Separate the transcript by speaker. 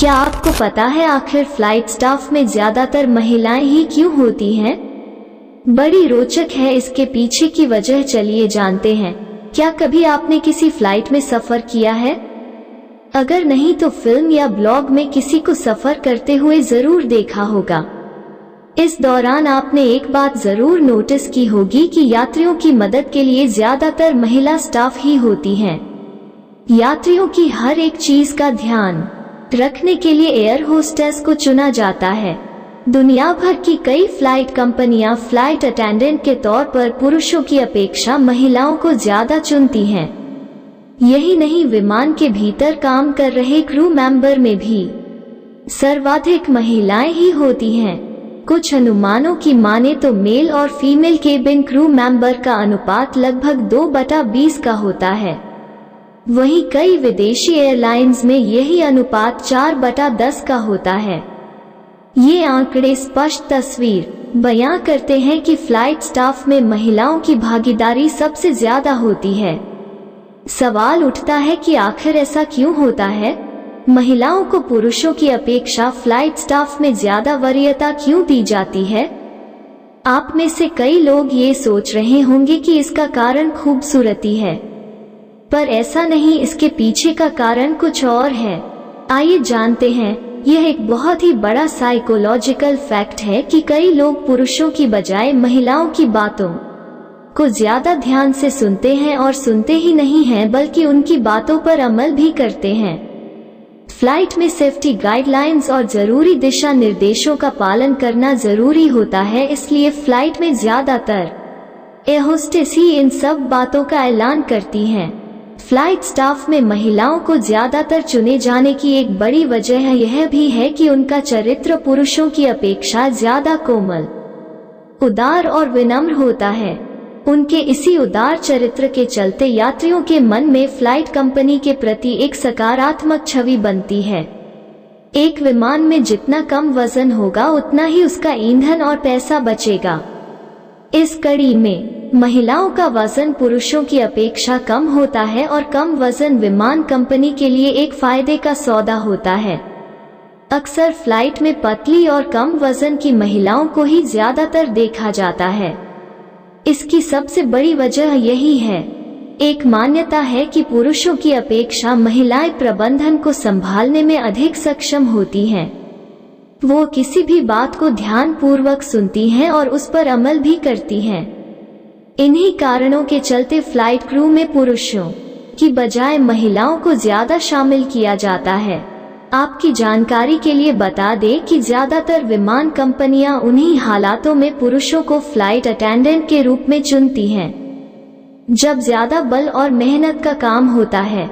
Speaker 1: क्या आपको पता है आखिर फ्लाइट स्टाफ में ज्यादातर महिलाएं ही क्यों होती हैं? बड़ी रोचक है इसके पीछे की वजह, चलिए जानते हैं। क्या कभी आपने किसी फ्लाइट में सफर किया है? अगर नहीं तो फिल्म या ब्लॉग में किसी को सफर करते हुए जरूर देखा होगा। इस दौरान आपने एक बात जरूर नोटिस की होगी कि यात्रियों की मदद के लिए ज्यादातर महिला स्टाफ ही होती हैं। यात्रियों की हर एक चीज का ध्यान रखने के लिए एयर होस्टेस को चुना जाता है। दुनिया भर की कई फ्लाइट कंपनियां फ्लाइट अटेंडेंट के तौर पर पुरुषों की अपेक्षा महिलाओं को ज्यादा चुनती हैं। यही नहीं, विमान के भीतर काम कर रहे क्रू मेंबर में भी सर्वाधिक महिलाएं ही होती हैं। कुछ अनुमानों की माने तो मेल और फीमेल केबिन क्रू मेंबर का अनुपात लगभग 2/20 का होता है। वहीं कई विदेशी एयरलाइंस में यही अनुपात 4/10 का होता है। ये आंकड़े स्पष्ट तस्वीर बयां करते हैं कि फ्लाइट स्टाफ में महिलाओं की भागीदारी सबसे ज्यादा होती है। सवाल उठता है कि आखिर ऐसा क्यों होता है? महिलाओं को पुरुषों की अपेक्षा फ्लाइट स्टाफ में ज्यादा वरीयता क्यों दी जाती है? आप में से कई लोग ये सोच रहे होंगे कि इसका कारण खूबसूरती है, पर ऐसा नहीं, इसके पीछे का कारण कुछ और है। आइए जानते हैं। यह एक बहुत ही बड़ा साइकोलॉजिकल फैक्ट है कि कई लोग पुरुषों की बजाय महिलाओं की बातों को ज्यादा ध्यान से सुनते हैं, और सुनते ही नहीं हैं बल्कि उनकी बातों पर अमल भी करते हैं। फ्लाइट में सेफ्टी गाइडलाइंस और जरूरी दिशा निर्देशों का पालन करना जरूरी होता है, इसलिए फ्लाइट में ज्यादातर एयर होस्टेस ही इन सब बातों का ऐलान करती हैं। फ्लाइट स्टाफ में महिलाओं को ज्यादातर चुने जाने की एक बड़ी वजह यह भी है कि उनका चरित्र पुरुषों की अपेक्षा ज्यादा कोमल, उदार और विनम्र होता है। उनके इसी उदार चरित्र के चलते यात्रियों के मन में फ्लाइट कंपनी के प्रति एक सकारात्मक छवि बनती है। एक विमान में जितना कम वजन होगा उतना ही उसका ईंधन और पैसा बचेगा। इस कड़ी में महिलाओं का वजन पुरुषों की अपेक्षा कम होता है, और कम वजन विमान कंपनी के लिए एक फायदे का सौदा होता है। अक्सर फ्लाइट में पतली और कम वजन की महिलाओं को ही ज्यादातर देखा जाता है। इसकी सबसे बड़ी वजह यही है। एक मान्यता है कि पुरुषों की अपेक्षा महिलाएं प्रबंधन को संभालने में अधिक सक्षम होती हैं। वो किसी भी बात को ध्यानपूर्वक सुनती हैं और उस पर अमल भी करती हैं। इन्हीं कारणों के चलते फ्लाइट क्रू में पुरुषों की बजाय महिलाओं को ज्यादा शामिल किया जाता है। आपकी जानकारी के लिए बता दें कि ज्यादातर विमान कंपनियां उन्हीं हालातों में पुरुषों को फ्लाइट अटेंडेंट के रूप में चुनती हैं जब ज्यादा बल और मेहनत का काम होता है।